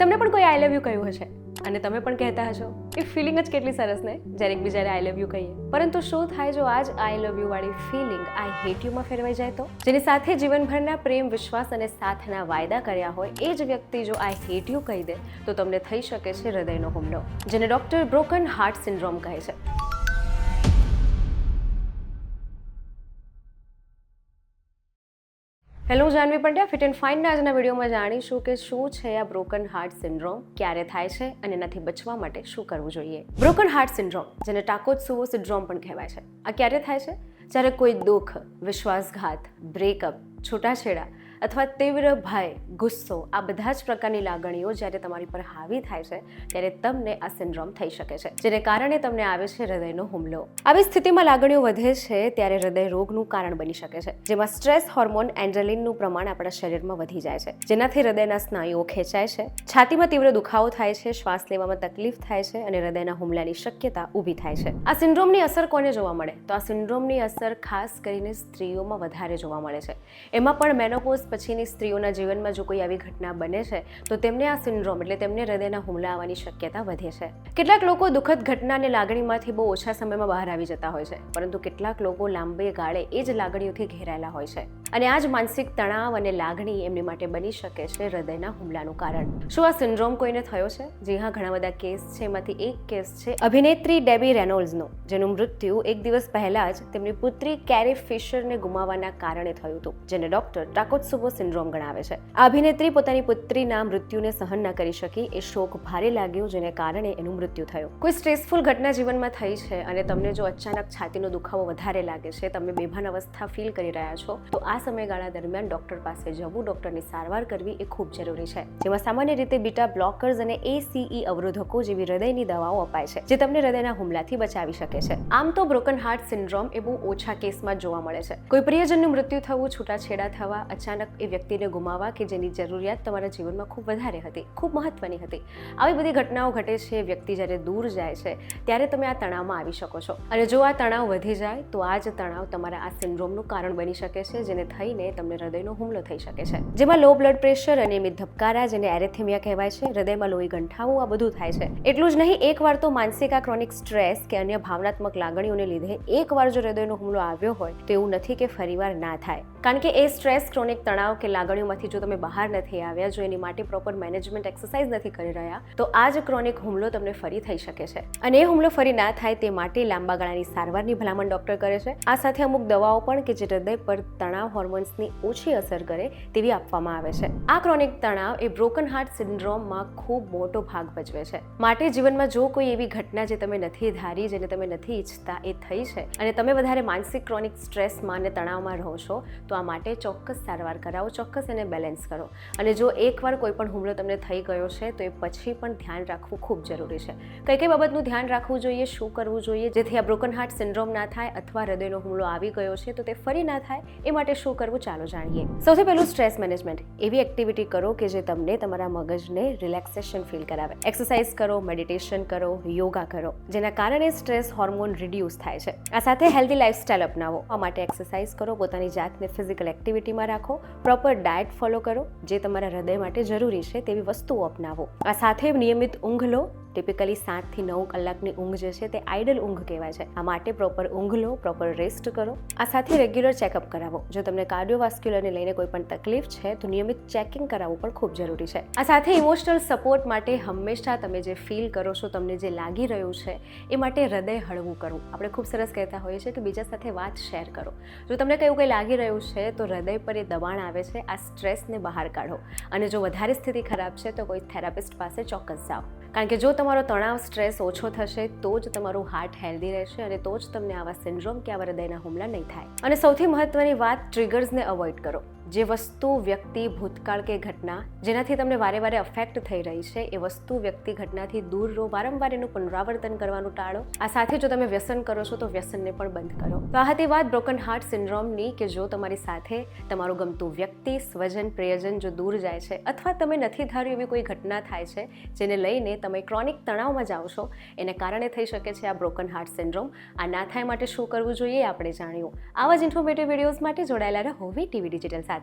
તમને પણ કોઈ આઈ લવ યુ કહ્યું હશે અને તમે પણ કહેતા હશો. એ ફિલિંગ જ કેટલી સરસ ને, જ્યારે એકબીજાને આઈ લવ યુ કહીએ. પરંતુ શું થાય જો આજ આઈ લવ યુ વાળી ફિલિંગ આઈ હેટ યુમાં ફેરવાઈ જાય તો? જેની સાથે જીવનભરના પ્રેમ, વિશ્વાસ અને સાથના વાયદા કર્યા હોય એ જ વ્યક્તિ જો આઈ હેટ યુ કહી દે તો તમને થઈ શકે છે હૃદયનો હુમલો, જેને ડોક્ટર બ્રોકન હાર્ટ સિન્ડ્રોમ કહે છે. Hello, Janvi Pandya, fit and ફાઇનના આજના વિડીયોમાં જાણીશું કે શું છે આ બ્રોકન હાર્ટ સિન્ડ્રોમ, ક્યારે થાય છે અને એનાથી બચવા માટે શું કરવું જોઈએ. બ્રોકન હાર્ટ સિન્ડ્રોમ, જેને ટાકોત્સુબો સિન્ડ્રોમ પણ કહેવાય છે, આ ક્યારે થાય છે? જ્યારે કોઈ દુઃખ, વિશ્વાસઘાત, બ્રેકઅપ, છૂટાછેડા અથવા તીવ્ર ભય, ગુસ્સો, આ બધા જ પ્રકારની લાગણીઓ જ્યારે તમારી પર હાવી થાય છે ત્યારે તમને આ સિન્ડ્રોમ થઈ શકે છે, જેને કારણે તમને આવે છે હૃદયનો હુમલો. આવી સ્થિતિમાં લાગણીઓ વધે છે ત્યારે હૃદય રોગનું કારણ બની શકે છે, જેમાં સ્ટ્રેસ હોર્મોન એન્ડ્રેલિનનું પ્રમાણ આપણા શરીરમાં વધી જાય છે, જેનાથી હૃદયના સ્નાયુઓ ખેંચાય છે, છાતીમાં તીવ્ર દુખાવો થાય છે, શ્વાસ લેવામાં તકલીફ થાય છે અને હૃદયના હુમલાની શક્યતા ઊભી થાય છે. આ સિન્ડ્રોમની અસર કોને જોવા મળે? તો આ સિન્ડ્રોમની અસર ખાસ કરીને સ્ત્રીઓમાં વધારે જોવા મળે છે. એમાં પણ મેનોપોઝ પછીની સ્ત્રીઓના જીવનમાં જો કોઈ આવી ઘટના બને છે તો તેમને આ સિન્ડ્રોમ એટલે તેમને હૃદયના હુમલા આવવાની શક્યતા વધે છે. કેટલાક લોકો દુઃખદ ઘટના અને લાગણીમાંથી બહુ ઓછા સમયમાં બહાર આવી જતા હોય છે, પરંતુ કેટલાક લોકો લાંબે ગાળે એ જ લાગણીઓથી ઘેરાયેલા હોય છે અને આ જ માનસિક તણાવ અને લાગણી એમની માટે બની શકે છે હૃદયના હુમલાનું કારણ. શું આ સિન્ડ્રોમ કોઈને થયો છે? જી હા, ઘણા બધા કેસ છે. એમાંથી એક કેસ છે અભિનેત્રી ડેબી રેનોલ્ડ્સનો, જેનું મૃત્યુ એક દિવસ પહેલા જ તેમની પુત્રી કેરી ફિશરને ગુમાવવાના કારણે થયું હતું, જેને ડોક્ટર ટાકોત્સુબો સિન્ડ્રોમ ગણાવે છે. આ અભિનેત્રી પોતાની પુત્રીના મૃત્યુને સહન ન કરી શકી, એ શોક ભારે લાગ્યો, જેને કારણે એનું મૃત્યુ થયું. કોઈ સ્ટ્રેસફુલ ઘટના જીવનમાં થઈ છે અને તમને જો અચાનક છાતીનો દુખાવો વધારે લાગે છે, તમે બેભાન અવસ્થા ફીલ કરી રહ્યા છો, તો આ સમયગાળા દરમિયાન ડોક્ટર પાસે જવું, ડોક્ટરની સારવાર કરવી એ ખૂબ જરૂરી છે, જેમાં સામાન્ય રીતે બીટા બ્લોકર્સ અને ACE અવરોધકો જેવી હૃદયની દવાઓ અપાય છે, જે તમને હૃદયના હુમલાથી બચાવી શકે છે. આમ તો બ્રોકન હાર્ટ સિન્ડ્રોમ એ બહુ ઓછા કેસમાં જોવા મળે છે. કોઈ પ્રિયજનનું મૃત્યુ થવું, છૂટાછેડા થવા, અચાનક એ વ્યક્તિને ગુમાવવા કે જેની જરૂરિયાત તમારા જીવનમાં ખૂબ વધારે હતી, ખૂબ મહત્વની હતી, આવી બધી ઘટનાઓ ઘટે છે. વ્યક્તિ જ્યારે દૂર જાય છે ત્યારે તમે આ તણાવમાં આવી શકો છો અને જો આ તણાવ વધી જાય તો આ જ તણાવ તમારા આ સિન્ડ્રોમનું કારણ બની શકે છે, જેને થઈને તમને હૃદયનો હુમલો થઈ શકે છે, જેમાં લો બ્લડ પ્રેશર, અનિયમિત ધબકારા, જેને એરેથેમિયા કહેવાય છે, હૃદયમાં લોહી ગંઠાવું, આ બધું થાય છે. એટલું જ નહીં, એકવાર તો માનસિક આ ક્રોનિક સ્ટ્રેસ કે અન્ય ભાવનાત્મક લાગણીઓને લીધે એકવાર જો હૃદયનો હુમલો આવ્યો હોય તો એવું નથી કે ફરીવાર ના થાય, કારણ કે એ સ્ટ્રેસ, ક્રોનિક તણાવ કે લાગણીઓમાંથી જો તમે બહાર નથી આવ્યા, જો એની માટે પ્રોપર મેનેજમેન્ટ એક્સરસાઇઝ નથી કરી રહ્યા, તો આ જ ક્રોનિક હુમલો તમને ફરી થઈ શકે છે. અને એ હુમલો ફરી ના થાય તે માટે લાંબા ગાળાની સારવારની ભલામણ ડોક્ટર કરે છે. આ સાથે અમુક દવાઓ પણ કે જે હૃદય પર તણાવ હોર્મોન્સની ઓછી અસર કરે તેવી આપવામાં આવે છે. આ ક્રોનિક તણાવ એ બ્રોકન હાર્ટ સિન્ડ્રોમમાં ખૂબ મોટો ભાગ ભજવે છે. માટે જીવનમાં જો કોઈ એવી ઘટના જે તમે નથી ધારી, જેને તમે નથી ઈચ્છતા, એ થઈ છે અને તમે વધારે માનસિક ક્રોનિક સ્ટ્રેસમાં અને તણાવમાં રહો છો, તો આ માટે ચોક્કસ સારવાર કરાવો, ચોક્કસ એને બેલેન્સ કરો. અને જો એકવાર કોઈ પણ હુમલો તમને થઈ ગયો છે તો એ પછી પણ ધ્યાન રાખવું ખૂબ જરૂરી છે. કઈ કઈ બાબતનું ધ્યાન રાખવું જોઈએ, શું કરવું જોઈએ જેથી આ બ્રોકન હાર્ટ સિન્ડ્રોમ ના થાય, અથવા હૃદયનો હુમલો આવી ગયો છે તો તે ફરી ના થાય, એ માટે શું કરવું ચાલો જાણીએ. સૌથી પહેલું, સ્ટ્રેસ મેનેજમેન્ટ. એવી એક્ટિવિટી કરો કે જે તમને તમારા મગજને રિલેક્સેશન ફીલ કરાવે. એક્સરસાઇઝ કરો, મેડિટેશન કરો, યોગા કરો, જેના કારણે સ્ટ્રેસ હોર્મોન રિડ્યુસ થાય છે. આ સાથે હેલ્ધી લાઇફસ્ટાઇલ અપનાવો. આ માટે એક્સરસાઇઝ કરો, પોતાની જાતને ફિઝિકલ એક્ટિવિટીમાં રાખો, પ્રોપર ડાયટ ફોલો કરો, જે તમારા હૃદય માટે જરૂરી છે તેવી વસ્તુઓ અપનાવો. આ સાથે નિયમિત ઊંઘ લો. ટિપિકલી 7 થી 9 કલાકની ઊંઘ જે છે તે આઇડલ ઊંઘ કહેવાય છે. આ માટે પ્રોપર ઊંઘ લો, પ્રોપર રેસ્ટ કરો. આ સાથે રેગ્યુલર ચેકઅપ કરાવો. જો તમને કાર્ડિયોવાસ્ક્યુલરને લઈને કોઈ પણ તકલીફ છે તો નિયમિત ચેકિંગ કરાવવું પણ ખૂબ જરૂરી છે. આ સાથે ઇમોશનલ સપોર્ટ માટે હંમેશા તમે જે ફીલ કરો છો, તમને જે લાગી રહ્યું છે, એ માટે હૃદય હળવું કરવું. આપણે ખૂબ સરસ કહેતા હોઈએ છીએ કે બીજા સાથે વાત શેર કરો. જો તમને કંઈ લાગી રહ્યું છે તો હૃદય પર એ દબાણ આવે છે, આ સ્ટ્રેસને બહાર કાઢો. અને જો વધારે સ્થિતિ ખરાબ છે તો કોઈ થેરાપિસ્ટ પાસે ચોક્કસ જાઓ, કારણ કે જો તમારો તણાવ, સ્ટ્રેસ ઓછો થશે તો જ તમારું હાર્ટ હેલ્ધી રહેશે અને તો જ તમને આવા સિન્ડ્રોમ કે આવા હૃદયના હુમલા નહીં થાય. અને સૌથી મહત્વની વાત, ટ્રિગર્સને અવોઇડ કરો. જે વસ્તુ, વ્યક્તિ, ભૂતકાળ કે ઘટના જેનાથી તમને વારે વારે અફેક્ટ થઈ રહી છે, એ વસ્તુ, વ્યક્તિ, ઘટનાથી દૂર રહો. વારંવાર એનું પુનરાવર્તન કરવાનું ટાળો. આ સાથે જો તમે વ્યસન કરો છો તો વ્યસનને પણ બંધ કરો. તો આ હતી વાત બ્રોકન હાર્ટ સિન્ડ્રોમની, કે જો તમારી સાથે તમારું ગમતું વ્યક્તિ, સ્વજન, પ્રિયજન જો દૂર જાય છે, અથવા તમે નથી ધાર્યું એવી કોઈ ઘટના થાય છે જેને લઈને તમે ક્રોનિક તણાવમાં જાઓ છો, એને કારણે થઈ શકે છે આ બ્રોકન હાર્ટ સિન્ડ્રોમ. આ ના થાય માટે શું કરવું જોઈએ આપણે જાણ્યું. આવા જ ઇન્ફોર્મેટિવ વિડીયોઝ માટે જોડાયેલા રહો વીટીવી ડિજિટલ સાથે.